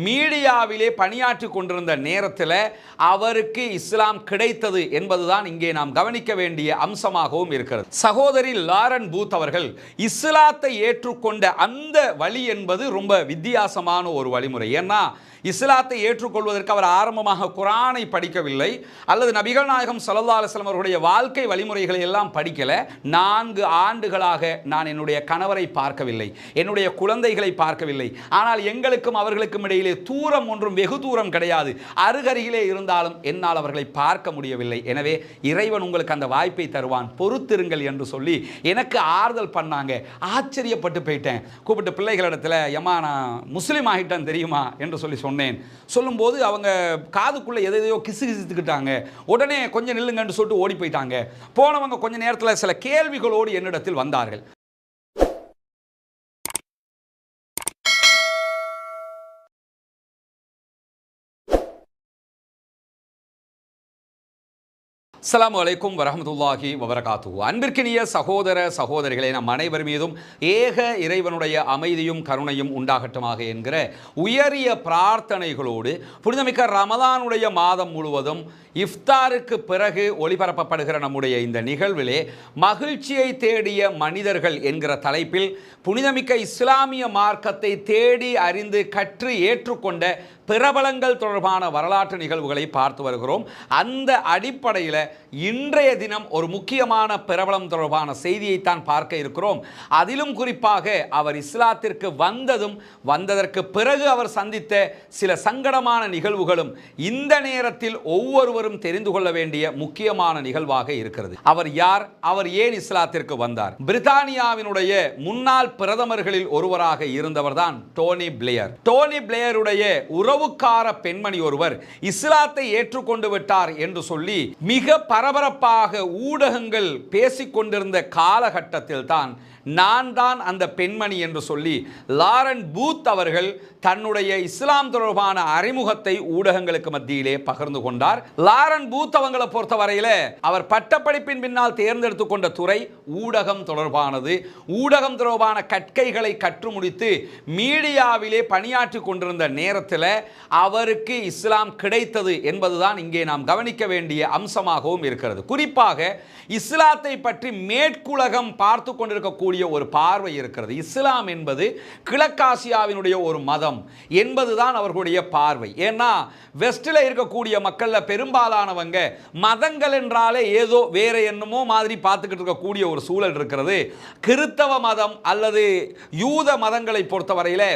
மீடியாவிலே பணியாற்றி கொண்டிருந்த நேரத்தில் அவருக்கு இஸ்லாம் கிடைத்தது என்பதுதான் இங்கே நாம் கவனிக்க வேண்டிய அம்சமாகவும் இருக்கிறது. சகோதரி லாரன் பூத் அவர்கள் இஸ்லாத்தை ஏற்றுக்கொண்ட அந்த வழி என்பது ரொம்ப வித்தியாசமான ஒரு வழிமுறை. ஏன்னா இஸ்லாத்தை ஏற்றுக்கொள்வதற்கு அவர் ஆரம்பமாக குரானை படிக்கவில்லை, அல்லது நபிகள் நாயகம் ஸல்லல்லாஹு அலைஹி வஸல்லம் அவருடைய வாழ்க்கை வழிமுறைகளை எல்லாம் படிக்கல. 4 ஆண்டுகளாக நான் என்னுடைய கணவரை பார்க்கவில்லை, என்னுடைய குழந்தைகளை பார்க்கவில்லை. ஆனால் எங்களுக்கும் அவர்களுக்கும் இடையிலே தூரம் ஒன்றும் வெகு தூரம் கிடையாது, அருகருகிலே இருந்தாலும் என்னால் அவர்களை பார்க்க முடியவில்லை. எனவே இறைவன் உங்களுக்கு அந்த வாய்ப்பை தருவான், பொறுத்திருங்கள் என்று சொல்லி எனக்கு ஆறுதல் பண்ணாங்க. ஆச்சரியப்பட்டு போயிட்டேன். கூப்பிட்டு பிள்ளைகளிடத்தில் எம்மா நான் முஸ்லீம் ஆகிட்டேன் தெரியுமா என்று சொல்லி சொன்னேன். சொல்லும்போது அவங்க காதுக்குள்ள எதையோ கிசுகிசுத்துக்கிட்டாங்க. உடனே கொஞ்சம் நில்லுங்கன்னு சொல்லிட்டு ஓடி போயிட்டாங்க. போனவங்க கொஞ்ச நேரத்தில் சில கேள்விகளோடு என்னிடத்தில் வந்தார்கள். அஸ்ஸலாமு அலைக்கும் வரஹ்மத்துல்லாஹி வபரகாத்துஹு. அன்பிற்கினிய சகோதர சகோதரிகளே, நம் அனைவர் மீதும் ஏக இறைவனுடைய அமைதியும் கருணையும் உண்டாகட்டுமாக என்கிற உயரிய பிரார்த்தனைகளோடு புனிதமிக்க ரமலானுடைய மாதம் முழுவதும் இஃப்தாருக்கு பிறகு ஒளிபரப்பப்படுகிற நம்முடைய இந்த நிகழ்விலே மகிழ்ச்சியை தேடிய மனிதர்கள் என்கிற தலைப்பில் புனிதமிக்க இஸ்லாமிய மார்க்கத்தை தேடி அறிந்து கற்று ஏற்றுக்கொண்ட பிரபலங்கள் தொடர்பான வரலாற்று நிகழ்வுகளை பார்த்து வருகிறோம். அந்த அடிப்படையில் இன்றைய தினம் ஒரு முக்கியமான பிரபலம் தொடர்பான செய்தியைத்தான் பார்க்க இருக்கிறோம். அதிலும் குறிப்பாக அவர் இஸ்லாத்திற்கு வந்ததற்கு பிறகு அவர் சந்தித்த சில சங்கடமான நிகழ்வுகளும் இந்த நேரத்தில் ஒவ்வொருவரும் தெரிந்து கொள்ள வேண்டிய முக்கியமான நிகழ்வாக இருக்கிறது. அவர் யார்? அவர் ஏன் இஸ்லாத்திற்கு வந்தார்? பிரித்தானியாவினுடைய முன்னாள் பிரதமர்களில் ஒருவராக இருந்தவர் தான் டோனி பிளேயர். டோனி பிளேயருடைய உறவுக்கார பெண்மணி ஒருவர் இஸ்லாத்தை ஏற்றுக்கொண்டு விட்டார் என்று சொல்லி மிக பரபரப்பாக ஊடகங்கள் பேசிக்கொண்டிருந்த காலகட்டத்தில் தான் நான் தான் அந்த பெண்மணி என்று சொல்லி லாரன் பூத் அவர்கள் தன்னுடைய இஸ்லாம் தொடர்பான அறிமுகத்தை ஊடகங்களுக்கு மத்தியிலே பகிர்ந்து கொண்டார். லாரன் பூத் அவங்களை பொறுத்தவரையில் அவர் பட்டப்படிப்பின் பின்னால் தேர்ந்தெடுத்து கொண்ட துறை ஊடகம் தொடர்பானது. ஊடகம் தொடர்பான கற்கைகளை கற்று முடித்து மீடியாவிலே பணியாற்றி கொண்டிருந்த நேரத்தில் அவருக்கு இஸ்லாம் கிடைத்தது என்பதுதான் இங்கே நாம் கவனிக்க வேண்டிய அம்சமாகவும் இருக்கிறது. குறிப்பாக இஸ்லாத்தை பற்றி மேற்குலகம் பார்த்து கொண்டிருக்கக்கூடிய ஒரு பார்வை இருக்கிறது. இஸ்லாம் என்பது கிழக்காசியாவினுடைய ஒரு மதம் என்பதுதான் அவர்களுடைய பார்வை. ஏன்னா வெஸ்டில் இருக்கக்கூடிய மக்கள்ல பெரும்பாலானவங்க மதங்கள் என்றாலே ஏதோ வேற என்னமோ மாதிரி பார்த்துக்கிட்டு இருக்கக்கூடிய ஒரு சூழல் இருக்கிறது. கிறித்தவ மதம் அல்லது யூத மதங்களை பொறுத்தவரையில்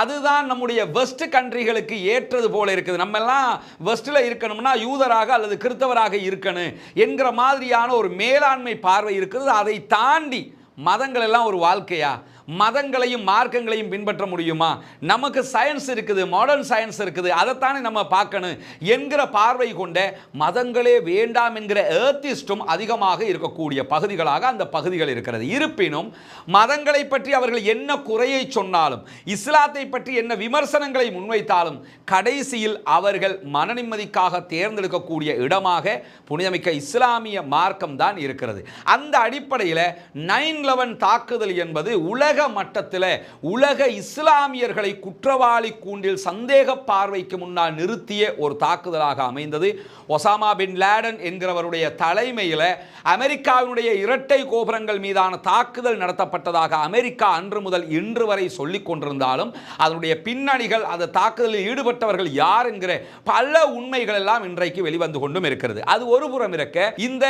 அதுதான் நம்முடைய வெஸ்ட் கண்ட்ரிகளுக்கு ஏற்றது போல இருக்குது. நம்ம எல்லாம் வெஸ்டில் இருக்கணும்னா யூதராக அல்லது கிறித்தவராக இருக்கணும் என்கிற மாதிரியான ஒரு மேலாண்மை பார்வை இருக்கிறது. அதை தாண்டி மதங்கள் எல்லாம் ஒரு வாழ்க்கையா? மதங்களையும் மார்க்கங்களையும் பின்பற்ற முடியுமா? நமக்கு சயின்ஸ் இருக்குது, மாடர்ன் சயின்ஸ் இருக்குது, அதைத்தானே நம்ம பார்க்கணும் என்கிற பார்வை கொண்ட மதங்களே வேண்டாம் என்கிற ஏத்திஸ்டும் அதிகமாக இருக்கக்கூடிய பகுதிகளாக அந்த பகுதிகள் இருக்கிறது. இருப்பினும் மதங்களை பற்றி அவர்கள் என்ன குறையை சொன்னாலும், இஸ்லாத்தை பற்றி என்ன விமர்சனங்களை முன்வைத்தாலும் கடைசியில் அவர்கள் மன நிம்மதிக்காக தேர்ந்தெடுக்கக்கூடிய இடமாக புனிதமிக்க இஸ்லாமிய மார்க்கம் தான் இருக்கிறது. அந்த அடிப்படையில் 9/11 தாக்குதல் என்பது உலக மட்டத்தில் உலக இஸ்லாமியர்களை குற்றவாளி கூண்டில் சந்தேக பார்வைக்கு முன்னால் நிறுத்திய ஒரு தாக்குதலாக அமைந்தது. ஒசாமா பின் லேடன் என்கிறவருடைய தலைமையில் அமெரிக்காவினுடைய இரட்டை கோபுரங்கள் மீதான தாக்குதல் நடத்தப்பட்டதாக அமெரிக்கா அன்று முதல் இன்று வரை சொல்லிக் கொண்டிருந்தாலும் அதனுடைய பின்னணிகள், அந்த தாக்குதலில் ஈடுபட்டவர்கள் யார் என்கிற பல உண்மைகள் எல்லாம் இன்றைக்கு வெளிவந்து கொண்டும் இருக்கிறது. அது ஒரு புறம் இருக்க, இந்த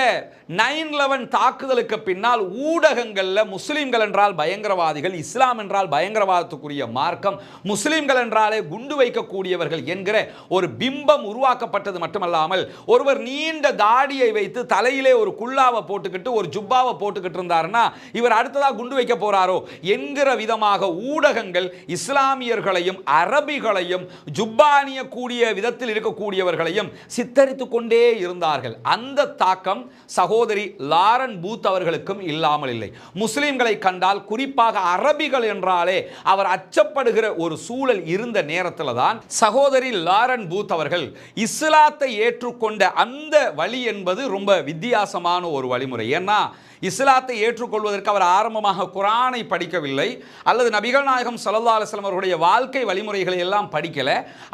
9/11 தாக்குதலுக்கு பின்னால் ஊடகங்களில் முஸ்லிம்கள் என்றால் பயங்கரவாதிகள், இஸ்லாம் என்றால் பயங்கரவாதத்துக்குரிய மார்க்கம், முஸ்லிம்கள் என்றாலே குண்டு வைக்கக்கூடியவர்கள் என்கிற ஒரு பிம்பம் உருவாக்கப்பட்டது மட்டுமல்லாமல் ஒருவர் நீண்ட தாடியை வைத்து தலையிலே ஒரு குல்லாவை போட்டுக்கிட்டு ஒரு ஜுப்பாவை போட்டுக்கிட்டு இருந்தாருன்னா இவர் அடுத்ததாக குண்டு வைக்க போறாரோ என்கிற விதமாக ஊடகங்கள் இஸ்லாமியர்களையும் அரபிகளையும் ஜுப்பானிய கூடிய விதத்தில் இருக்கக்கூடியவர்களையும் சித்தரித்துக் கொண்டே இருந்தார்கள். அந்த தாக்கம் சகோதரி லாரன் பூத் அவர்களுக்கும் இல்லாமல் இல்லை. முஸ்லிம்களை கண்டால், குறிப்பாக அரபிகள் என்றாலே அவர் அச்சப்படுகிற ஒரு சூழல் இருந்த நேரத்தில் தான் சகோதரி லாரன் பூத் அவர்கள் இஸ்லாத்தை ஏற்றுக்கொண்ட அந்த வழி என்பது ரொம்ப வித்தியாசமான ஒரு வழிமுறை. ஏன்னா இஸ்லாத்தை ஏற்றுக்கொள்வதற்கு அவர் ஆரம்பமாக குர்ஆனை படிக்கவில்லை, அல்லது நபிகள் நாயகம் ஸல்லல்லாஹு அலைஹி வஸல்லம் அவருடைய வாழ்க்கை வழிமுறைகளை எல்லாம் படிக்கல.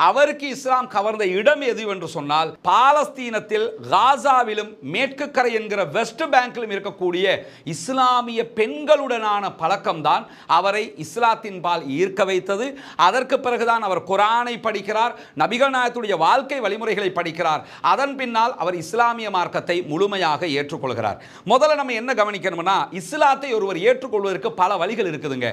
அவருக்கு இஸ்லாம் கவர்ந்த இடம் எது என்று சொன்னால் பாலஸ்தீனத்தில் காசாவிலும் மேற்கு கரை என்கிற வெஸ்ட் பேங்கிலும் இருக்கக்கூடிய இஸ்லாமிய பெண்களுடனான பழக்கம்தான் அவரை இஸ்லாத்தின் பால் ஈர்க்க வைத்தது. அதற்கு பிறகுதான் அவர் குர்ஆனை படிக்கிறார், நபிகள் நாயகத்துடைய வாழ்க்கை வழிமுறைகளை படிக்கிறார். அதன் பின்னால் அவர் இஸ்லாமிய மார்க்கத்தை முழுமையாக ஏற்றுக்கொள்கிறார். முதல்ல நம்ம என்ன கவனிக்கணும்னா, இஸ்லாத்தை ஒருவர் ஏற்றுக்கொள்வதற்கு பல வழிகள் இருக்குதுங்க.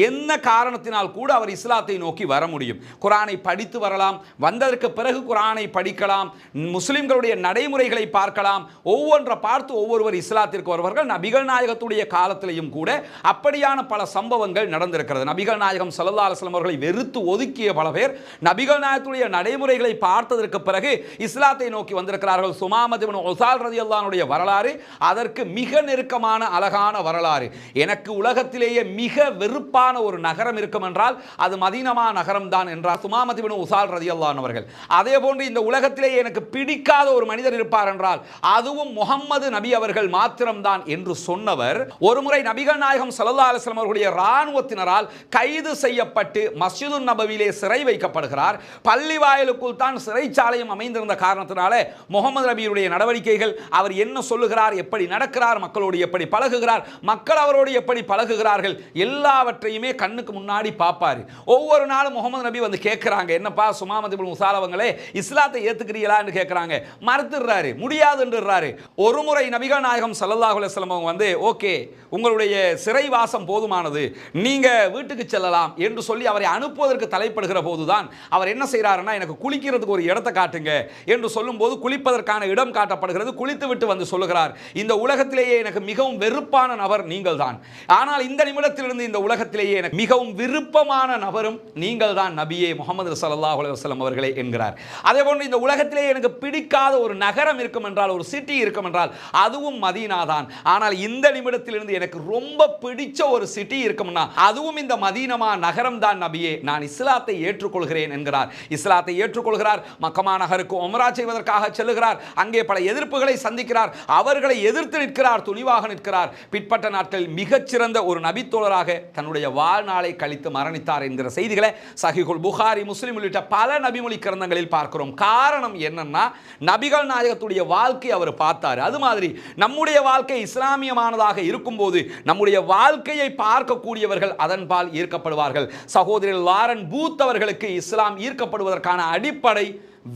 என்ன காரணத்தினால் கூட அவர் இஸ்லாத்தை நோக்கி வர முடியும். குர்ஆனை படித்து வரலாம், வந்ததற்கு பிறகு குர்ஆனை படிக்கலாம், முஸ்லிம்களுடைய நடைமுறைகளை பார்க்கலாம். ஒவ்வொன்றை பார்த்து ஒவ்வொருவர் இஸ்லாத்திற்கு வருவார்கள். நபிகள் நாயகத்துடைய காலத்திலேயும் கூட அப்படியான பல சம்பவங்கள் நடந்திருக்கிறது. நபிகள் நாயகம் ஸல்லல்லாஹு அலைஹி வஸல்லம் அவர்களை வெறுத்து ஒதுக்கிய பல பேர் நபிகள் நாயகத்துடைய நடைமுறைகளை பார்த்ததற்கு பிறகு இஸ்லாத்தை நோக்கி வந்திருக்கிறார்கள். சுமாமா இப்னு உஸால் ரலியல்லாஹு அன்ஹுடைய வரலாறு அதற்கு மிக நெருக்கமான அழகான வரலாறு. எனக்கு உலகத்திலேயே மிக வெறுப்பான ஒரு நகரம் இருக்கும் என்றால் அது மதீனா நகரம் தான் என்றார் சுமாமா இப்னு உஸால் ரலியல்லாஹு அன்ஹு அவர்கள். அதே போன்று இந்த உலகத்திலேயே எனக்கு பிடிக்காத ஒரு மனிதர் இருப்பார் என்றால் அதுவும் முஹம்மது நபி அவர்கள் மாத்திரம்தான் என்று சொன்னவர் ஒருமுறை நபிகள் நாயகம் ஸல்லல்லாஹு அலைஹி வஸல்லம் அவர்களுடைய இராணுவத்தினரால் கைது செய்யப்பட்டு மஸ்ஜிது நபவியிலே சிறை வைக்கப்படுகிறார். பள்ளி வாயிலுக்குள் தான் சிறைச்சாலையும் அமைந்திருந்த காரணத்தினால முஹம்மது நபியுடைய நடவடிக்கைகள், அவர் என்ன சொல்லுகிறார், எப்படி நடக்கிறார், மக்களோடு எப்படி பழகுகிறார், மக்கள் அவரோடு எப்படி பழகுகிறார்கள், எல்லாவற்றையுமே கண்ணுக்கு முன்னாடி பார்ப்பார். ஒவ்வொரு நாளும் முஹம்மது நபி வந்து கேட்கிறாங்க, என்னப்பா சுமாமா இப்னு உஸால் அவங்களே இஸ்லாத்தை ஏத்துக்கிறீங்களா என்று கேட்கிறாங்க. மறுத்துறாரு, முடியாதுன்றாரு. ஒருமுறை நபிகள் நாயகம் ஸல்லல்லாஹு அலைஹி வஸல்லம் அவங்க வந்து ஓகே உங்களுடைய சிறைவாசம் போதுமானது, நீங்க வீட்டுக்கு செல்லலாம் என்று சொல்லி அவரை அனுப்புவதற்கு தலைப்படுகிற போதுதான் அவர் என்ன செய்யறாருன்னா, எனக்கு குளிக்கிறதுக்கு ஒரு இடத்தை காட்டுங்க என்று சொல்லும்போது குளிப்பதற்கான இடம் காட்டப்படுகிறது. குளித்து விட்டு வந்து சொல்லுகிறார், இந்த உலகத்திலேயே எனக்கு மிகவும் வெறுப்பான நபர் நீங்கள் தான், ஆனால் இந்த நிமிடத்திலிருந்து இந்த உலகத்திலேயே எனக்கு மிகவும் விருப்பமான நபரும் நீங்கள் தான் நபியே முஹம்மது ஸல்லல்லாஹு அலைஹி வஸல்லம் அவர்களே என்கிறார். அதே போன்று இந்த உலகத்திலேயே எனக்கு பிடிக்காத ஒரு நகரம் இருக்கும் என்றால், ஒரு சிட்டி இருக்கும் என்றால் அதுவும் மதீனா தான். ஆனால் இந்த நிமிடத்திலிருந்து எனக்கு ரொம்ப பிடிச்ச ஒரு சிட்டி இருக்கும்னா அதுவும் இந்த மதீனா நகரம் தான் நபியே, நான் இஸ்லாத்தை ஏற்றுக்கொள்கிறேன் என்கிறார். இஸ்லாத்தை ஏற்றுக்கொள்கிறார். மக்கமா நகருக்கு உம்ரா செய்வதற்காக செல்லுகிறார். அங்கே பல எதிர்ப்புகளை சந்திக்கிறார். அவர்களை எதிர்த்து நிற்கிறார், துணிவாக நிற்கிறார். பிற்பட்ட நாட்களில் மிகச்சிறந்த ஒரு நபித்தோழராக தன்னுடைய வாழ்நாளை கழித்து மரணித்தார் என்கிற செய்திகளை சஹீஹுல் புகாரி, முஸ்லிம் உள்ளிட்ட பல நபிமொழி கிரந்தங்களில் பார்க்கிறோம். காரணம் என்னன்னா, நபிகள் நாயகத்துடைய வாழ்க்கை அவர் பார்த்தார். அது மாதிரி நம்முடைய வாழ்க்கை இஸ்லாமியமானதாக இருக்கும்போது நம்முடைய வாழ்க்கையை பார்க்கக்கூடியவர்கள் அதன்பால் ஈர்க்கப்படுவார்கள். சகோதரி லாரன் பூத் அவர்களுக்கு இஸ்லாம் ஈர்க்கப்படுவதற்கான அடிப்படை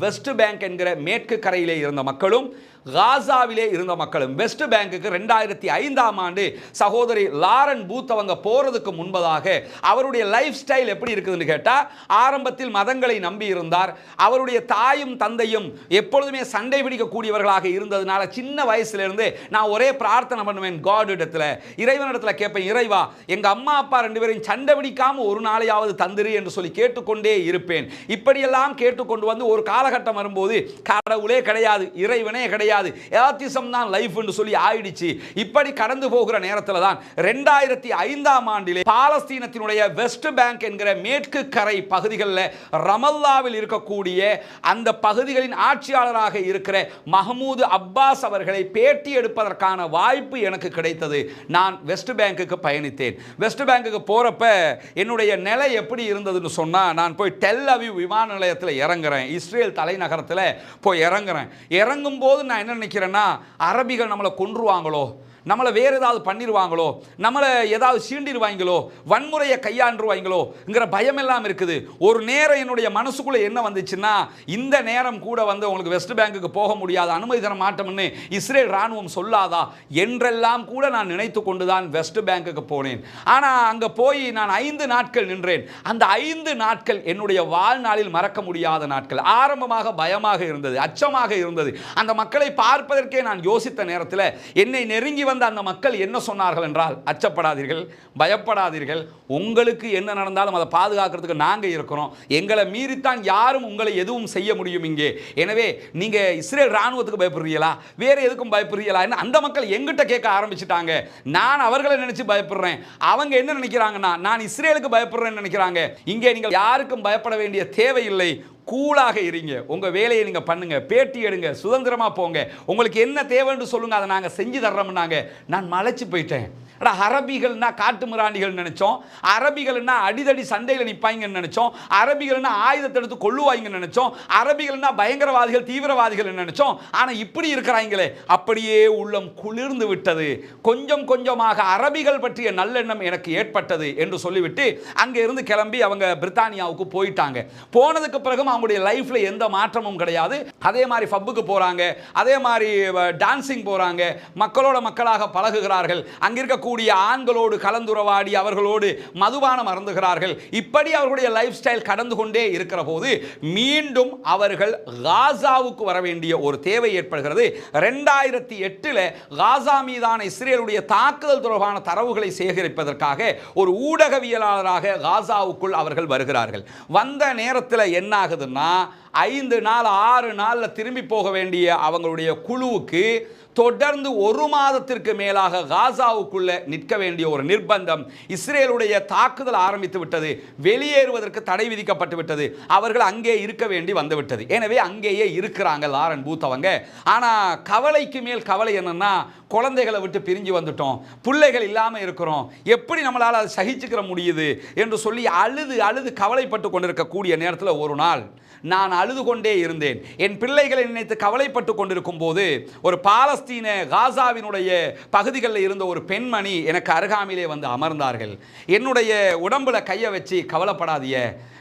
வெஸ்ட் பேங்க் என்கிற மேற்கு கரையிலே இருந்த மக்களும் காசாவிலே இருந்த மக்களும். வெஸ்ட் பேங்குக்கு 2005ஆம் ஆண்டு சகோதரி லாரன் பூத் அவங்க போறதுக்கு முன்பதாக அவருடைய லைஃப் ஸ்டைல் எப்படி இருக்குதுன்னு கேட்டா, ஆரம்பத்தில் மதங்களை நம்பி இருந்தார். அவருடைய தாயும் தந்தையும் எப்பொழுதுமே சண்டை பிடிக்கக்கூடியவர்களாக இருந்ததுனால சின்ன வயசுல இருந்து நான் ஒரே பிரார்த்தனை பண்ணுவேன், காட் இடத்துல, இறைவனிடத்துல கேட்பேன், இறைவா எங்க அம்மா அப்பா ரெண்டு பேரையும் சண்டை பிடிக்காம ஒரு நாளையாவது தந்திரு என்று சொல்லி கேட்டுக்கொண்டே இருப்பேன். இப்படியெல்லாம் கேட்டுக்கொண்டு வந்து ஒரு காலகட்டம் வரும்போது கடவுளே கிடையாது, இறைவனே கிடையாது, ஏத்திசம் தான் லைஃப் என்று சொல்லி ஆயிடுச்சு. இப்படி கடந்து போகிற நேரத்தில் தான் 2005ஆம் ஆண்டிலே பாலஸ்தீனத்தினுடைய வெஸ்ட் பேங்க் என்கிற மேற்கு கரை பகுதிகளில் ரமல்லாவில் இருக்கக்கூடிய அந்த பகுதிகளின் ஆட்சியாளராக இருக்கிற மஹமூது அப்பாஸ் அவர்களை பேட்டி எடுப்பதற்கான வாய்ப்பு எனக்கு கிடைத்தது. நான் வெஸ்ட் பேங்குக்கு பயணித்தேன். வெஸ்ட் பேங்குக்கு போறப்ப என்னுடைய நிலை எப்படி இருந்ததுன்னு சொன்னா, நான் போய் டெல் அவிவ் விமான நிலையத்தில் இறங்குறேன், இஸ்ரேல் தலைநகரத்தில் போய் இறங்குறேன். இறங்கும் போது நான் என்ன நினைக்கிறேன்னா, அரபிகள் நம்மளை கொன்றுவாங்களோ, நம்மளை வேறு ஏதாவது பண்ணிடுவாங்களோ, நம்மளை ஏதாவது சீண்டிடுவாங்களோ, வன்முறையை கையாண்டுருவாங்களோங்கிற பயமெல்லாம் இருக்குது. ஒரு நேரம் என்னுடைய மனசுக்குள்ளே என்ன வந்துச்சுன்னா, இந்த நேரம் கூட வந்து உங்களுக்கு வெஸ்ட் பேங்குக்கு போக முடியாது, அனுமதி தர மாட்டோம்னு இஸ்ரேல் ராணுவம் சொல்லாதா என்றெல்லாம் கூட நான் நினைத்து கொண்டு தான் வெஸ்ட் பேங்குக்கு போனேன். ஆனால் அங்கே போய் நான் 5 நாட்கள் நின்றேன். அந்த 5 நாட்கள் என்னுடைய வாழ்நாளில் மறக்க முடியாத நாட்கள். ஆரம்பமாக பயமாக இருந்தது, அச்சமாக இருந்தது. அந்த மக்களை பார்ப்பதற்கே நான் யோசித்த நேரத்தில் என்னை நெருங்கி வந்த அந்த மக்கள் என்ன சொன்னார்கள் என்றால், அச்சப்படாதீர்கள், பயப்படாதீர்கள், உங்களுக்கு என்ன நடந்தாலும் அதை பாதுகாக்கிறதுக்கு நாங்கள் இருக்கிறோம், எங்களை மீறித்தான் யாரும் உங்களை எதுவும் செய்ய முடியும் இங்கே. எனவே நீங்க இஸ்ரேல் ராணுவத்துக்கு பயப்படுறீங்களா, வேற எதுக்கும் பயப்படுறீங்களா அந்த மக்கள் எங்கிட்ட கேட்க ஆரம்பிச்சுட்டாங்க. நான் அவர்களை நினைச்சு பயப்படுறேன். அவங்க என்ன நினைக்கிறாங்கன்னா, நான் இஸ்ரேலுக்கு பயப்படுறேன்னு நினைக்கிறாங்க. இங்கே நீங்கள் யாருக்கும் பயப்பட வேண்டிய தேவையில்லை, கூலாக இருங்க, உங்கள் வேலையை நீங்கள் பண்ணுங்க, பேட்டி எடுங்க, சுதந்திரமாக போங்க, உங்களுக்கு என்ன தேவைன்னு சொல்லுங்கள், அதை நாங்கள் செஞ்சு தர்றோம்னாங்க. நான் மலைச்சு போயிட்டேன். அரபிகள்னா காட்டு மிராண்டிகள் நினைச்சோம், அரபிகள்னா அடிதடி சண்டையில் நிற்பாங்கன்னு நினைச்சோம், அரபிகள்னா ஆயுதத்தை எடுத்து கொள்ளுவாங்கன்னு நினைச்சோம், அரபிகள்னா பயங்கரவாதிகள் தீவிரவாதிகள் நினைச்சோம். ஆனால் இப்படி இருக்கிறாங்களே, அப்படியே உள்ளம் குளிர்ந்து விட்டது. கொஞ்சம் கொஞ்சமாக அரபிகள் பற்றிய நல்லெண்ணம் எனக்கு ஏற்பட்டது என்று சொல்லிவிட்டு அங்கே இருந்து கிளம்பி அவங்க பிரித்தானியாவுக்கு போயிட்டாங்க. போனதுக்கு பிறகும் அவங்களுடைய லைஃப்ல எந்த மாற்றமும் கிடையாது. அதே மாதிரி பப்புக்கு போறாங்க, அதே மாதிரி டான்சிங் போறாங்க, மக்களோட மக்களாக பழகுகிறார்கள், அங்க இருக்கக்கூடிய ஆண்களோடு கலந்துரவாடி அவர்களோடு மதுபானம் அருந்துகிறார்கள். இப்படி அவர்களுடைய லைஃப் ஸ்டைல் கடந்து கொண்டே இருக்கிற போது மீண்டும் அவர்கள் காசாவுக்கு வர வேண்டிய ஒரு தேவை ஏற்படுகிறது. 2008 காசா மீதான இஸ்ரேலுடைய தாக்குதல் தொடர்பான தரவுகளை சேகரிப்பதற்காக ஒரு ஊடகவியலாளராக காசாவுக்குள் அவர்கள் வருகிறார்கள். வந்த நேரத்தில் என்ன ஆகுதுன்னா, 5 நாள் 6 நாளில் திரும்பி போக வேண்டிய அவங்களுடைய குழுவுக்கு தொடர்ந்து 1 மாதத்திற்கு மேலாக காசாவுக்குள்ள நிற்க வேண்டிய ஒரு நிர்பந்தம். இஸ்ரேலுடைய தாக்குதல் ஆரம்பித்து விட்டது, வெளியேறுவதற்கு தடை விதிக்கப்பட்டு விட்டது, அவர்கள் அங்கே இருக்க வேண்டி வந்துவிட்டது. எனவே அங்கேயே இருக்கிறாங்க லாரன் பூத் அவங்க. ஆனால் கவலைக்கு மேல் கவலை என்னன்னா, குழந்தைகளை விட்டு பிரிஞ்சு வந்துட்டோம், பிள்ளைகள் இல்லாமல் இருக்கிறோம், எப்படி நம்மளால் அதை சகிச்சுக்கிற முடியுது என்று சொல்லி அழுது அழுது கவலைப்பட்டு கொண்டிருக்கக்கூடிய நேரத்தில் ஒரு நாள் நான் அழுது கொண்டே இருந்தேன். என் பிள்ளைகளை நினைத்து கவலைப்பட்டு கொண்டிருக்கும் போது ஒரு பாலஸ்தீன காசாவினுடைய பகுதிகளில் இருந்த ஒரு பெண்மணி எனக்கு அருகாமையிலே வந்து அமர்ந்தார்கள். என்னுடைய உடம்புல கையை வச்சு, கவலைப்படாதீங்க,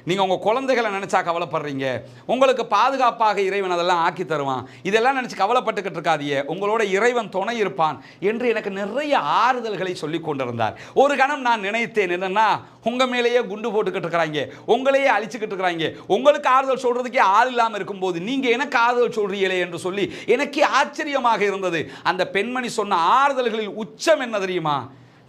நீங்கள் உங்கள் குழந்தைகளை நினச்சா கவலைப்படுறீங்க, உங்களுக்கு பாதுகாப்பாக இறைவன் அதெல்லாம் ஆக்கி தருவான், இதெல்லாம் நினச்சி கவலைப்பட்டுக்கிட்டு இருக்காதீங்க, உங்களோட இறைவன் துணை இருப்பான் என்று எனக்கு நிறைய ஆறுதல்களை சொல்லி கொண்டிருந்தார். ஒரு கணம் நான் நினைத்தேன், என்னன்னா, உங்கள் மேலேயே குண்டு போட்டுக்கிட்டு இருக்கிறாங்க, உங்களையே அழிச்சுக்கிட்டு இருக்கிறாங்க, உங்களுக்கு ஆறுதல் சொல்றதுக்கே ஆள் இல்லாமல் இருக்கும்போது நீங்கள் எனக்கு ஆறுதல் சொல்றீங்களே என்று சொல்லி எனக்கே ஆச்சரியமாக இருந்தது. அந்த பெண்மணி சொன்ன ஆறுதல்களில் உச்சம் என்ன தெரியுமா?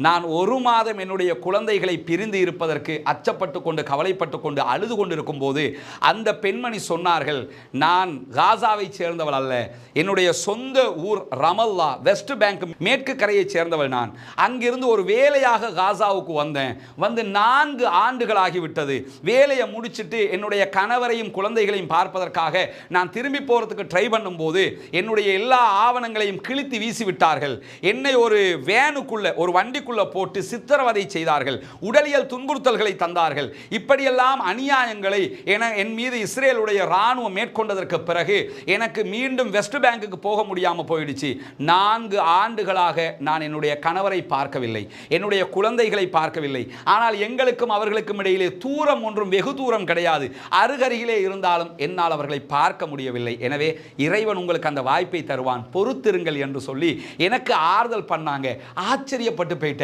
நான் 1 மாதம் என்னுடைய குழந்தைகளை பிரிந்து இருப்பதற்கு அச்சப்பட்டு கொண்டு கவலைப்பட்டு கொண்டு அழுது கொண்டிருக்கும் போது அந்த பெண்மணி சொன்னார்கள், நான் காசாவை சேர்ந்தவள் அல்ல, என்னுடைய சொந்த ஊர் ரமல்லா, வெஸ்ட் பேங்க் மேற்கு கரையை சேர்ந்தவள். நான் அங்கிருந்து ஒரு வேலையாக காசாவுக்கு வந்தேன். வந்து 4 ஆண்டுகள் ஆகிவிட்டது. வேலையை முடிச்சுட்டு என்னுடைய கணவரையும் குழந்தைகளையும் பார்ப்பதற்காக நான் திரும்பி போகிறதுக்கு ட்ரை பண்ணும்போது என்னுடைய எல்லா ஆவணங்களையும் கிழித்து வீசிவிட்டார்கள். என்னை ஒரு வேனுக்குள்ள, ஒரு வண்டி போட்டு சித்திரவதை செய்தார்கள், உடலியல் துன்புறுத்தல்களை தந்தார்கள். இப்படியெல்லாம் அநியாயங்களை என் மீது இஸ்ரேலுடைய ராணுவம் மேற்கொண்டதற்கு பிறகு எனக்கு மீண்டும் வெஸ்ட் பேங்குக்கு போக முடியாமல் போயிடுச்சு. 4 ஆண்டுகளாக நான் என்னுடைய கணவரை பார்க்கவில்லை, என்னுடைய குழந்தைகளை பார்க்கவில்லை. ஆனால் எங்களுக்கும் அவர்களுக்கும் இடையிலே தூரம் ஒன்றும் வெகு தூரம் கிடையாது, அருகருகிலே இருந்தாலும் என்னால் அவர்களை பார்க்க முடியவில்லை. எனவே இறைவன் உங்களுக்கு அந்த வாய்ப்பை தருவான், பொறுத்திருங்கள் என்று சொல்லி எனக்கு ஆறுதல் பண்ணாங்க. ஆச்சரியப்பட்டு போயிட்டேன்.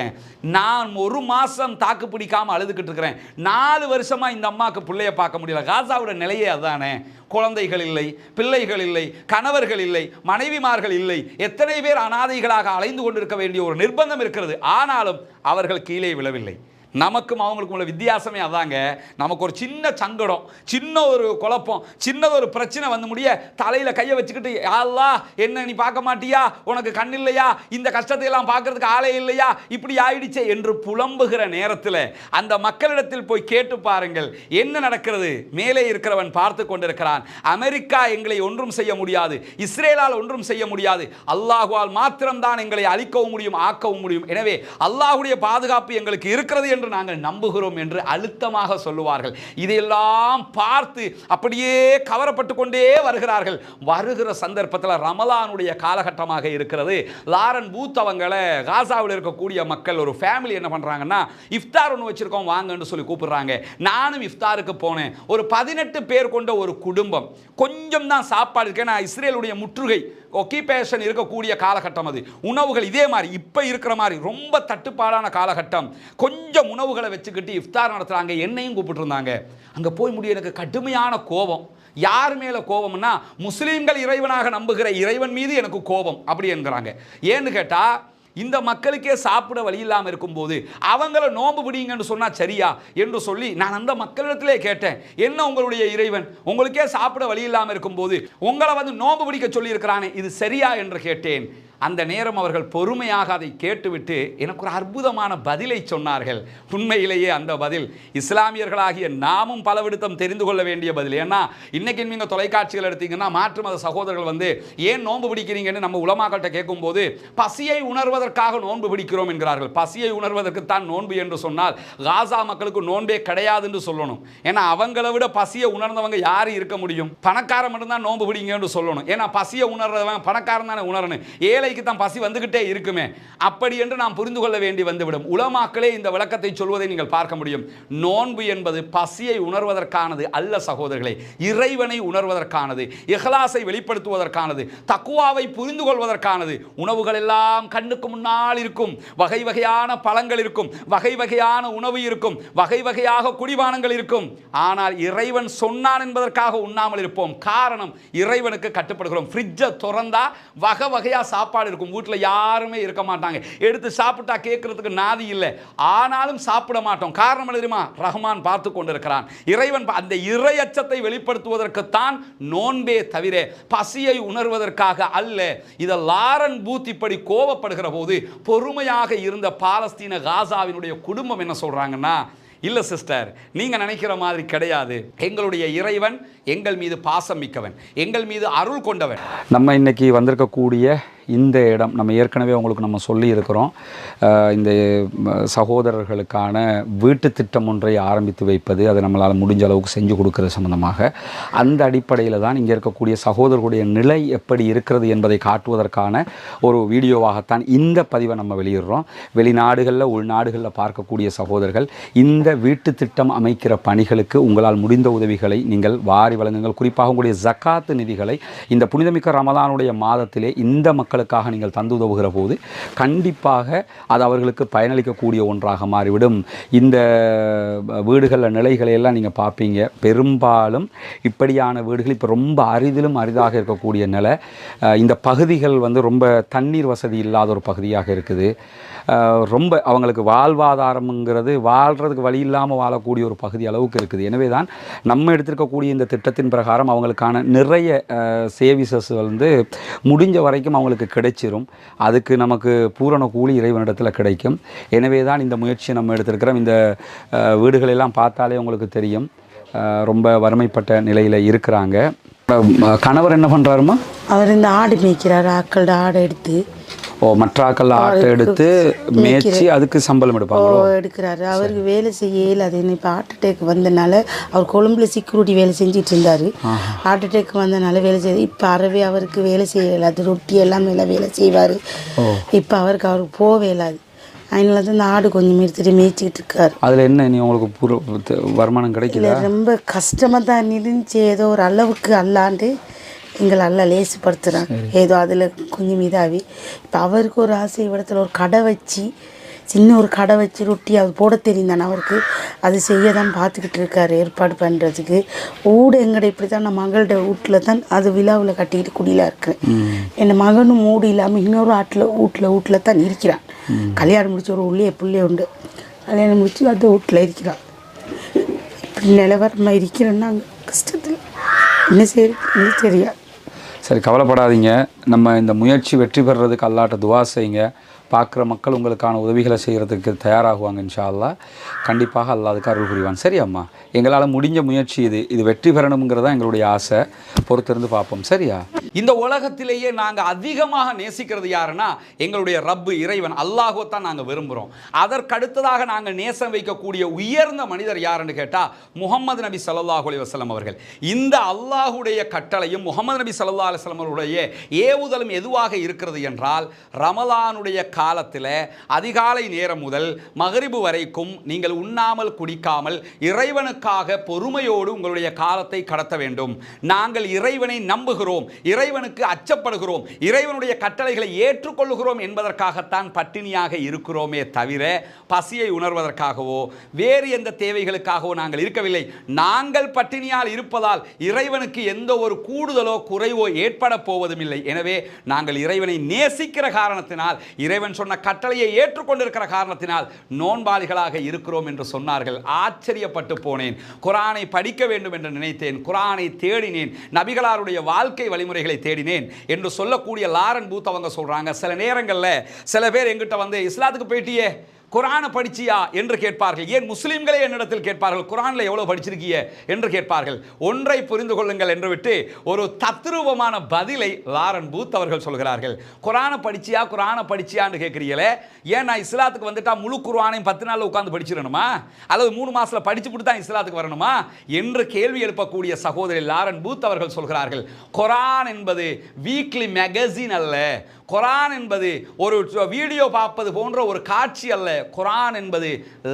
நான் 1 மாசம் தாக்கு பிடிக்காம அழுதுகிட்டு இருக்கிறேன். 4 வருஷமா இந்த அம்மாக்கு பிள்ளைய பார்க்க முடியல. காசாவோட நிலையே அதானே. குழந்தைகள் இல்லை, பிள்ளைகள் இல்லை, கணவர்கள் இல்லை, மனைவிமார்கள் இல்லை, எத்தனை பேர் அனாதைகளாக அலைந்து கொண்டிருக்க வேண்டிய ஒரு நிர்பந்தம் இருக்கிறது. ஆனாலும் அவர்கள் கீழே விழவில்லை. நமக்கும் அவங்களுக்கும் உள்ள வித்தியாசமே அதாங்க. நமக்கு ஒரு சின்ன சங்கடம், சின்ன ஒரு குழப்பம், சின்னது ஒரு பிரச்சனை வந்து முடிய தலையில் கையை வச்சுக்கிட்டு, அல்லாஹ் என்ன நீ பார்க்க மாட்டியா, உனக்கு கண் இல்லையா, இந்த கஷ்டத்தை எல்லாம் பார்க்கறதுக்கு ஆளே இல்லையா, இப்படி ஆயிடுச்சே என்று புலம்புகிற நேரத்தில் அந்த மக்களிடத்தில் போய் கேட்டு பாருங்கள், என்ன நடக்கிறது? மேலே இருக்கிறவன் பார்த்து கொண்டிருக்கிறான். அமெரிக்கா எங்களை ஒன்றும் செய்ய முடியாது, இஸ்ரேலால் ஒன்றும் செய்ய முடியாது, அல்லாஹுவால் மாத்திரம்தான் எங்களை அழிக்கவும் முடியும், ஆக்கவும் முடியும். எனவே அல்லாஹுடைய பாதுகாப்பு எங்களுக்கு இருக்கிறது என்று நாங்கள் நம்புகிறோம் என்று அழுத்தமாக சொல்லுவார்கள். இதையெல்லாம் பார்த்து அப்படியே கவரப்பட்டு கொண்டே வருகிறார்கள். வருகிற சந்தர்ப்பத்தில் ரமலானுடைய காலகட்டமாக இருக்கிறது. லாரன் பூத் அவங்களை காசாவில் இருக்கக்கூடிய மக்கள் ஒரு ஃபேமிலி என்ன பண்றாங்கன்னா, இஃப்தார் ஒன்று வச்சிருக்கோம் வாங்கன்னு சொல்லி கூப்பிடுறாங்க. நானும் இஃப்தாருக்கு போனேன். ஒரு 18 பேர் கொண்ட ஒரு குடும்பம், கொஞ்சம் தான் சாப்பாடு இருக்கு. நான் இஸ்ரேலுடைய முற்றுகை ஒக்கிபேஷன் இருக்கக்கூடிய காலகட்டம் அது. உணவுகள் இதே மாதிரி இப்போ இருக்கிற மாதிரி ரொம்ப தட்டுப்பாடான காலகட்டம். கொஞ்சம் உணவுகளை வச்சுக்கிட்டு இஃப்தார் நடத்துகிறாங்க. என்னையும் கூப்பிட்டுருந்தாங்க. அங்கே போய் முடிய எனக்கு கடுமையான கோபம். யார் மேலே கோபம்னா, முஸ்லீம்கள் இறைவனாக நம்புகிற இறைவன் மீது எனக்கு கோபம் அப்படி என்கிறாங்க. ஏன்னு கேட்டால், இந்த மக்களுக்கே சாப்பிட வழி இல்லாமல் இருக்கும்போது அவங்கள நோன்பு பிடிங்கன்னு சொன்னா சரியா என்று சொல்லி நான் அந்த மக்களிடத்திலே கேட்டேன், என்ன உங்களுடைய இறைவன் உங்களுக்கே சாப்பிட வழி இல்லாமல் இருக்கும்போது உங்களை வந்து நோன்பு பிடிக்க சொல்லி இருக்கிறானே, இது சரியா என்று கேட்டேன். அந்த நேரம் அவர்கள் பொறுமையாக அதை கேட்டுவிட்டு எனக்கு ஒரு அற்புதமான பதிலை சொன்னார்கள். உண்மையிலேயே அந்த பதில் இஸ்லாமியர்களாகிய நாமும் பலவிடத்தம் தெரிந்து கொள்ள வேண்டிய பதில். ஏன்னா இன்னைக்கு நீங்கள் தொலைக்காட்சிகள் எடுத்தீங்கன்னா மாற்று மத சகோதரர்கள் வந்து ஏன் நோன்பு பிடிக்கிறீங்கன்னு நம்ம உலமாக்கள்கிட்ட கேட்கும்போது பசியை உணர்வதற்காக நோன்பு பிடிக்கிறோம் என்கிறார்கள். பசியை உணர்வதற்கு தான் நோன்பு என்று சொன்னால் காசா மக்களுக்கு நோன்பே கிடையாது என்று சொல்லணும். ஏன்னா அவங்கள விட பசியை உணர்ந்தவங்க யாரு இருக்க முடியும்? பணக்காரன் மட்டும்தான் நோன்பு பிடிங்கன்னு சொல்லணும். ஏன்னா பசியை உணர்றவன் பணக்காரன் தானே உணரணும். ஏழைக்கு தான் பசி வந்துகிட்டே இருக்குமே, அப்படி என்று நாம் புரிந்து கொள்ள வேண்டி வந்துவிடும். உலமாக்களே இந்த விளக்கத்தை சொல்வதை நீங்கள் பார்க்க முடியும். நோன்பு என்பது பசியை உணர்வதற்கானது அல்ல சகோதரர்களே, இறைவனை உணர்வதற்கானது, இஹ்லாஸை வெளிப்படுத்துவதற்கானது, தக்குவாவை புரிந்து கொள்வதற்கானது. உணவுகள் எல்லாம் கண்ணுக்கு முன்னால் இருக்கும், வகை வகையான பழங்கள் இருக்கும், வகை வகையான உணவு இருக்கும், வகை வகையாக குடிபானங்கள் இருக்கும். ஆனால் இறைவன் சொன்னான் என்பதற்காக உண்ணாமல் இருப்போம். காரணம், இறைவனுக்கு கட்டுப்படுகிறோம். ஃப்ரிட்ஜை திறந்தா வகை வகையா சாப்பாடு இருக்கும், வீட்டில் யாருமே இருக்க மாட்டாங்க, எடுத்து சாப்பிட்டா கேட்கறதுக்கு நாதி இல்லை, ஆனாலும் சாப்பிட மாட்டோம். காரணம் தெரியுமா? ரஹ்மான் பார்த்து கொண்டிருக்கிறான். இறைவன் அந்த இறையச்சத்தை வெளிப்படுத்துவதற்குத்தான் நோன்பே தவிர பசியை உணர்வதற்காக அல்ல. இதை லாரன் பூத் இப்படி கோபப்படுகிற போது பொறுமையாக இருந்த பாலஸ்தீன காசாவினுடைய குடும்பம் என்ன சொல்றாங்கன்னா, இல்லை சிஸ்டர், நீங்கள் நினைக்கிற மாதிரி கிடையாது. எங்களுடைய இறைவன் எங்கள் மீது பாசம் மிக்கவன், எங்கள் மீது அருள் கொண்டவன். நம்ம இன்னைக்கு வந்திருக்கக்கூடிய இந்த இடம் நம்ம ஏற்கனவே உங்களுக்கு நம்ம சொல்லி இருக்கிறோம். இந்த சகோதரர்களுக்கான வீட்டு திட்டம் ஒன்றை ஆரம்பித்து வைப்பது, அதை நம்மளால் முடிஞ்ச அளவுக்கு செஞ்சு கொடுக்கறது சம்பந்தமாக அந்த அடிப்படையில் தான் இங்கே இருக்கக்கூடிய சகோதரர்களுடைய நிலை எப்படி இருக்கிறது என்பதை காட்டுவதற்கான ஒரு வீடியோவாகத்தான் இந்த பதிவை நம்ம வெளியிடுறோம். வெளிநாடுகளில் உள்நாடுகளில் பார்க்கக்கூடிய சகோதரர்கள் இந்த வீட்டு திட்டம் அமைக்கிற பணிகளுக்கு உங்களால் முடிந்த உதவிகளை நீங்கள் வாரி வழங்குங்கள். குறிப்பாக உங்களுடைய ஜக்காத்து நிதிகளை இந்த புனிதமிக்க ரமலானுடைய மாதத்திலே இந்த மக்களுக்காக நீங்கள் தந்து உதவுகிற போது கண்டிப்பாக அது அவர்களுக்கு பயனளிக்கக்கூடிய ஒன்றாக மாறிவிடும். இந்த வீடுகளில் நிலைகளை எல்லாம் நீங்கள் பார்ப்பீங்க. பெரும்பாலும் இப்படியான வீடுகள் இப்போ ரொம்ப அரிதிலும் அரிதாக இருக்கக்கூடிய நிலை. இந்த பகுதிகள் வந்து ரொம்ப தண்ணீர் வசதி இல்லாத ஒரு பகுதியாக இருக்குது. ரொம்ப அவங்களுக்கு வாழ்வாதாரம்ங்கிறது வாழ்கிறதுக்கு வழி இல்லாமல் வாழக்கூடிய ஒரு பகுதி அளவுக்கு இருக்குது. எனவே தான் நம்ம எடுத்திருக்கக்கூடிய இந்த திட்டத்தின் பிரகாரம் அவங்களுக்கான நிறைய சேவிசஸ் வந்து முடிஞ்ச வரைக்கும் அவங்களுக்கு கிடைச்சிரும். அதுக்கு நமக்கு பூரண கூலி இறைவனிடத்தில் கிடைக்கும். எனவே தான் இந்த முயற்சியை நம்ம எடுத்திருக்கிறோம். இந்த வீடுகளெல்லாம் பார்த்தாலே உங்களுக்கு தெரியும், ரொம்ப வறுமைப்பட்ட நிலையில் இருக்கிறாங்க. கணவர் என்ன பண்ணுறாருமா? அவர் இந்த ஆடு மேய்க்கிறார். ஆக்களோட ஆடை எடுத்து மற்ற ஆக்கள் ஆட்டை எடுத்து மேய்ச்சி அதுக்கு சம்பளம் எடுக்கிறாரு. அவருக்கு வேலை செய்யல. அது இப்போ ஹார்ட் அட்டாக் வந்தனால அவர் கொழும்புல செக்யூரிட்டி வேலை செஞ்சுட்டு இருந்தார். ஹார்ட் அட்டாக் வந்தனால வேலை செய்ய இப்போ அறவே அவருக்கு வேலை செய்யலை. அது ரொட்டி எல்லாம் வேலை செய்வார். இப்போ அவருக்கு போவே இல்லாது. அதனால தான் இந்த ஆடு கொஞ்சம் எடுத்துட்டு மேய்ச்சிக்கிட்டு இருக்காரு. அதில் என்ன நீ உங்களுக்கு வருமானம் கிடைக்கல? ரொம்ப கஷ்டமாக தான் இருந்துச்சு. ஏதோ ஒரு அளவுக்கு அல்லாண்டு எங்களை நல்லா லேசுப்படுத்துகிறாங்க. ஏதோ அதில் கொஞ்சம் இதாகி இப்போ அவருக்கு ஒரு ஆசை இடத்துல ஒரு கடை வச்சு, சின்ன ஒரு கடை வச்சு ரொட்டி அது போட தெரியும் அவருக்கு. அது செய்ய தான் பார்த்துக்கிட்டு இருக்காரு, ஏற்பாடு பண்ணுறதுக்கு. ஊடு எங்கட இப்படி தான் நான் மகளோட வீட்டில் தான் அது விழாவில் கட்டிக்கிட்டு குடியில் இருக்கிறேன். என் மகனும் மூடு இல்லாமல் இன்னொரு வீட்டில் தான் இருக்கிறான். கல்யாணம் முடிச்ச ஒரு பிள்ளை உண்டு. கல்யாணம் முடிச்சு அந்த வீட்டில் இருக்கிறான். இப்படி நிலவரமாக இருக்கிறேன்னா அங்கே கஷ்டத்தில் என்ன செய்ய தெரியாது. சரி, கவலைப்படாதீங்க. நம்ம இந்த முயற்சி வெற்றி பெறுறதுக்கு அல்லாட்ட துவா செய்யுங்க. பார்க்குற மக்கள் உங்களுக்கான உதவிகளை செய்கிறதுக்கு தயாராகுவாங்க. இன்ஷா அல்லாஹ் கண்டிப்பாக அல்லாஹ் அதுக்கு அருள் புரிவான். சரி அம்மா, எங்களால் முடிஞ்ச முயற்சி இது வெற்றி பெறணுங்கிறதா எங்களுடைய ஆசை. பொறுத்திருந்து பார்ப்போம். சரியா? இந்த உலகத்திலேயே நாங்கள் அதிகமாக நேசிக்கிறது யாருன்னா எங்களுடைய ரப்பு இறைவன் அல்லாஹ்வைத்தான் நாங்கள் விரும்புகிறோம். அதற்கடுத்ததாக நாங்கள் நேசம் வைக்கக்கூடிய உயர்ந்த மனிதர் யாருன்னு கேட்டால் முஹம்மது நபி ஸல்லல்லாஹு அலைஹி வஸல்லம் அவர்கள். இந்த அல்லாஹுடைய கட்டளையும் முஹம்மது நபி ஸல்லல்லாஹு அலைஹி வஸல்லம் அவருடைய ஏவுதலும் எதுவாக இருக்கிறது என்றால், ரமலானுடைய காலத்தில் அதிகாலை நேரம் முதல் மகரிபு வரைக்கும் நீங்கள் உண்ணாமல் குடிக்காமல் இறைவனுக்காக பொறுமையோடு உங்களுடைய காலத்தை கடத்த வேண்டும். நாங்கள் இறைவனை நம்புகிறோம், இறைவனுக்கு அச்சப்படுகிறோம், இறைவனுடைய கட்டளைகளை ஏற்றுக்கொள்கிறோம் என்பதற்காகத்தான் பட்டினியாக இருக்கிறோமே தவிர பசியை உணர்வதற்காகவோ வேறு எந்த தேவைகளுக்காகவோ நாங்கள் இருக்கவில்லை. நாங்கள் பட்டினியால் இருப்பதால் இறைவனுக்கு எந்த ஒரு கூடுதலோ குறைவோ ஏற்பட போவதும் இல்லை. எனவே நாங்கள் இறைவனை நேசிக்கிற காரணத்தினால், இறைவன் சொன்ன கட்டளையை ஏற்றுக்கொண்டிருக்கிற காரணத்தினால் நோன்பாளிகளாக இருக்கிறோம் என்று சொன்னார்கள். ஆச்சரியப்பட்டு போனேன். குர்ஆனை படிக்க வேண்டும் என்று நினைத்தேன், குர்ஆனை தேடினேன், நபிகளாருடைய வாழ்க்கை வழிமுறைகளை தேடினேன் என்று சொல்லக்கூடிய லாரன் பூத் அவங்க சொல்றாங்க, சில நேரங்களில் சில பேர் எங்கிட்ட வந்து இஸ்லாத்துக்கு போயிட்டியே, குர்ஆனை படிச்சியா என்று கேட்பார்கள். ஏன் முஸ்லிம்களே என்னிடத்தில் கேட்பார்கள், குர்ஆனில் எவ்வளவு படிச்சிருக்கிய என்று கேட்பார்கள். ஒன்றை புரிந்து கொள்ளுங்கள் என்று விட்டு ஒரு தத்ரூபமான பதிலை லாரன் பூத் அவர்கள் சொல்கிறார்கள். குர்ஆனை படிச்சியா, குர்ஆனை படிச்சியான்னு கேட்குறீங்களே, ஏன் நான் இஸ்லாத்துக்கு வந்துட்டா முழு குர்ஆனையும் 10 நாளில் உட்கார்ந்து படிச்சிடணுமா, அல்லது 3 மாசத்தில் படிச்சு விட்டு தான் இஸ்லாத்துக்கு வரணுமா என்று கேள்வி எழுப்பக்கூடிய சகோதரி லாரன் பூத் அவர்கள் சொல்கிறார்கள், குர்ஆன் என்பது வீக்லி மேகசின் அல்ல, குர்ஆன் என்பது ஒரு வீடியோ பார்ப்பது போன்ற ஒரு காட்சி அல்ல, குர்ஆன் என்பது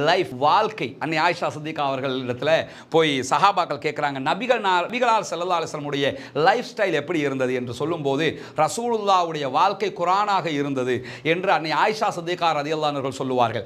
லைஃப், வாழ்க்கை. அன்னை ஆயிஷா சித்திகா அவர்கள் இடத்துல போய் சஹாபாக்கள் கேட்குறாங்க, நபிகளார் ஸல்லல்லாஹு அலைஹி வஸல்லம் உடைய லைஃப் ஸ்டைல் எப்படி இருந்தது என்று சொல்லும்போது ரசூலுல்லாஹ்வுடைய வாழ்க்கை குர்ஆனாக இருந்தது என்று அன்னை ஆயிஷா சித்திகா ரலியல்லாஹு அன்ஹா சொல்லுவார்கள்.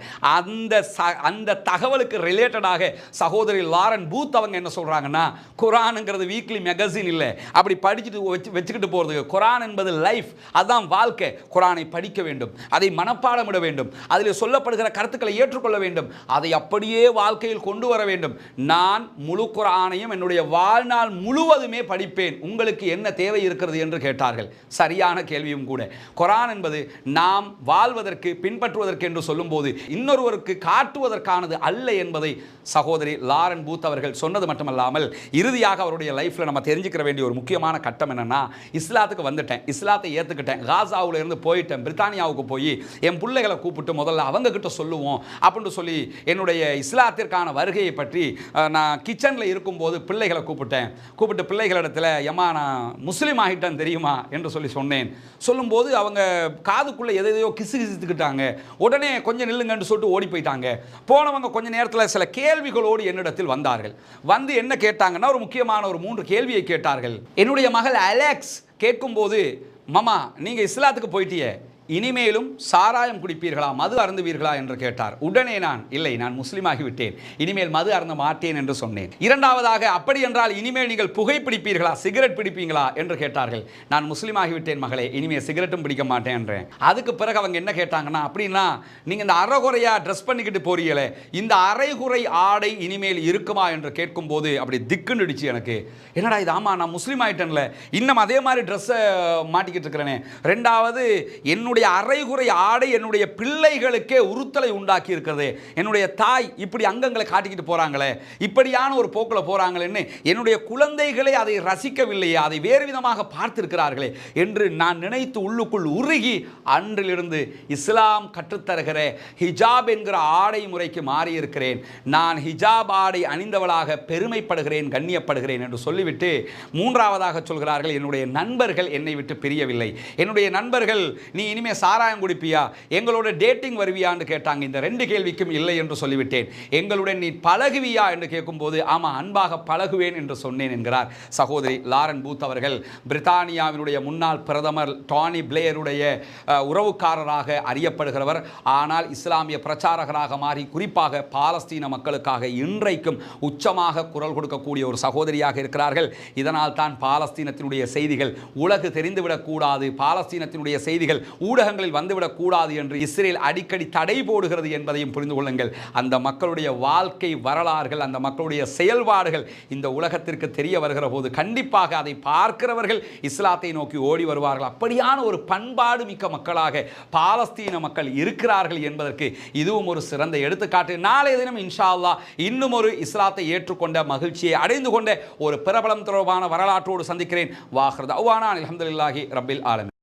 அந்த தகவலுக்கு ரிலேட்டடாக சகோதரி லாரன் பூத் அவங்க என்ன சொல்றாங்கன்னா, குர்ஆனுங்கிறது வீக்லி மேகசின் இல்லை, அப்படி படிச்சுட்டு வச்சுக்கிட்டு போகிறது. குர்ஆன் என்பது லைஃப், அதான் வாழ்க்கை. குர்ஆனை படிக்க வேண்டும், அதை மனப்பாடமிட வேண்டும், அதில் சொல்லப்படுகிற கருத்துக்களை ஏற்றுக்கொள்ள வேண்டும், அதை அப்படியே வாழ்க்கையில் கொண்டு வர வேண்டும். நான் முழு குர்ஆனையும் என்னுடைய வாழ்நாள் முழுவதுமே படிப்பேன், உங்களுக்கு என்ன தேவை இருக்கிறது என்று கேட்டார்கள். சரியான கேள்வியும் கூட. குர்ஆன் என்பது நாம் வாழ்வதற்கு, பின்பற்றுவதற்கு என்று சொல்லும்போது இன்னொருவருக்கு காட்டுவதற்கானது அல்ல என்பதை சகோதரி லாரன் பூத் அவர்கள் சொன்னது மட்டுமல்லாமல், இறுதியாக அவருடைய லைஃப்பில் நம்ம தெரிஞ்சுக்கிற வேண்டிய ஒரு முக்கியமான கட்டம் என்னன்னா, இஸ்லாத்துக்கு வந்துட்டேன், இஸ்லாத்தை ஏற்றுக்கிட்டேன், காசாவில் இருந்து போயிட்டேன், பிரித்தானியாவுக்கு போய் என் பிள்ளைகளை கூப்பிட்டு முதல்ல அவங்க கிட்ட சொல்லுவோம் அப்படின்னு சொல்லி என்னுடைய இஸ்லாத்திற்கான வருகையை பற்றி நான் கிச்சனில் இருக்கும்போது பிள்ளைகளை கூப்பிட்டு பிள்ளைகளிடத்தில், எம்மா நான் முஸ்லீம் ஆகிட்டேன் தெரியுமா என்று சொன்னேன். சொல்லும்போது அவங்க காதுக்குள்ளே எதையோ கிசுகிசுத்துக்கிட்டாங்க. உடனே கொஞ்சம் நில்லுங்கன்னு சொல்லிட்டு ஓடி போயிட்டாங்க. போனவங்க கொஞ்சம் நேரத்தில் சில கேள்விகளோடு என்னிடத்தில் வந்தார்கள். வந்து என்ன கேட்டாங்கன்னா, ஒரு முக்கியமான ஒரு 3 கேள்வியை கேட்டார்கள். என்னுடைய மகள் அலெக்ஸ் கேட்கும்போது, மாமா நீங்கள் இஸ்லாத்துக்கு போயிட்டியே, இனிமேலும் சாராயம் குடிப்பீர்களா, மது அருந்துவீர்களா என்று கேட்டார். உடனே நான், இல்லை நான் முஸ்லீம் ஆகிவிட்டேன், இனிமேல் மது அருந்த மாட்டேன் என்று சொன்னேன். இரண்டாவதாக, அப்படி என்றால் இனிமேல் நீங்கள் புகை பிடிப்பீர்களா, சிகரெட் பிடிப்பீங்களா என்று கேட்டார்கள். நான் முஸ்லீம் ஆகிவிட்டேன் மகளே, இனிமேல் சிகரெட்டும் பிடிக்க மாட்டேன் என்றேன். அதுக்கு பிறகு அவங்க என்ன கேட்டாங்கன்னா, அப்படின்னா நீங்கள் இந்த அரைகுறையா ட்ரெஸ் பண்ணிக்கிட்டு போறீங்களே, இந்த அரைகுறை ஆடை இனிமேல் இருக்குமா என்று கேட்கும்போது அப்படி திக்குன்னு அடிச்சு எனக்கு. என்னடா இது, ஆமா நான் முஸ்லீம் ஆகிட்டேன்ல, இன்னும் அதே மாதிரி ட்ரெஸ்ஸை மாட்டிக்கிட்டு இருக்கிறேனே. ரெண்டாவது, என்னுடைய அரைகுறை ஆடை என்னுடைய பிள்ளைகளுக்கே உறுத்தலை உண்டாக்கி இருக்கிறது, என்னுடைய தாய் இப்படி அங்கங்களை காட்டிக்கிட்டு போறாங்களே, இப்படியான ஒரு போக்கில் போறாங்களேன்னு என்னுடைய குழந்தைகளே அதை ரசிக்கவில்லையே, அதை வேறு விதமாக பார்த்திருக்கிறார்களே என்று நான் நினைத்து உள்ளுக்குள் உருகி அன்றிலிருந்து இஸ்லாம் கற்றுத்தருகிற ஹிஜாப் என்கிற ஆடை முறைக்கு மாறியிருக்கிறேன். நான் ஹிஜாப் ஆடை அணிந்தவளாக பெருமைப்படுகிறேன், கண்ணியப்படுகிறேன் என்று சொல்லிவிட்டு மூன்றாவதாக சொல்கிறார்கள், என்னுடைய நண்பர்கள் என்னை விட்டு பிரியவில்லை. என்னுடைய நண்பர்கள், நீ இனிமேல் சாராயம் குடிப்பியா, எங்களோட டேட்டிங் வருவியான்னு கேட்டாங்க. இந்த 2 கேள்விக்கும் இல்லை என்று சொல்லிவிட்டேன். எங்களுடன் நீ பழகுவியா என்று கேட்கும்போது ஆமா அன்பாக பழகுவேன் என்று சொன்னேன் என்கிறார் சகோதரி லாரன் பூத் அவர்கள். பிரித்தானியாவினுடைய முன்னாள் பிரதமர் டானி பிளேயருடைய உறவுக்காரராக அறியப்படுகிறவர். ஆனால் இஸ்லாமிய பிரச்சாரகராக மாறி குறிப்பாக பாலஸ்தீன மக்களுக்காக இன்றைக்கும் உச்சமாக குரல் கொடுக்கக்கூடிய ஒரு சகோதரியாக இருக்கிறார்கள். இதனால் தான் பாலஸ்தீனத்தினுடைய செய்திகள் உலகு தெரிந்துவிடக்கூடாது, பாலஸ்தீனத்தினுடைய செய்திகள் ஊடகங்களில் வந்துவிடக் கூடாது என்று இஸ்ரேல் அடிக்கடி தடை போடுகிறது என்பதையும் புரிந்து கொள்ளுங்கள். அந்த மக்களுடைய வாழ்க்கை வரலாறுகள், அந்த மக்களுடைய செயல்பாடுகள் இந்த உலகத்திற்கு தெரிய வருகிற போது கண்டிப்பாக அதை பார்க்கிறவர்கள் இஸ்லாத்தை நோக்கி ஓடி வருவார்கள். அப்படியான ஒரு பண்பாடு மிக்க மக்களாக பாலஸ்தீன மக்கள் இருக்கிறார்கள் என்பதற்கு இதுவும் ஒரு சிறந்த எடுத்துக்காட்டு. நாளைய தினம் இன்ஷா அல்லாஹ் இன்னும் ஒரு இஸ்லாத்தை ஏற்றுக்கொண்ட மகிழ்ச்சியை அடைந்து கொண்ட ஒரு பிரபலம் தொடர்பான வரலாற்றோடு சந்திக்கிறேன். வாஹிர் தஅவானா அல்ஹம்துலில்லாஹி ரப்பில் ஆலமீன்.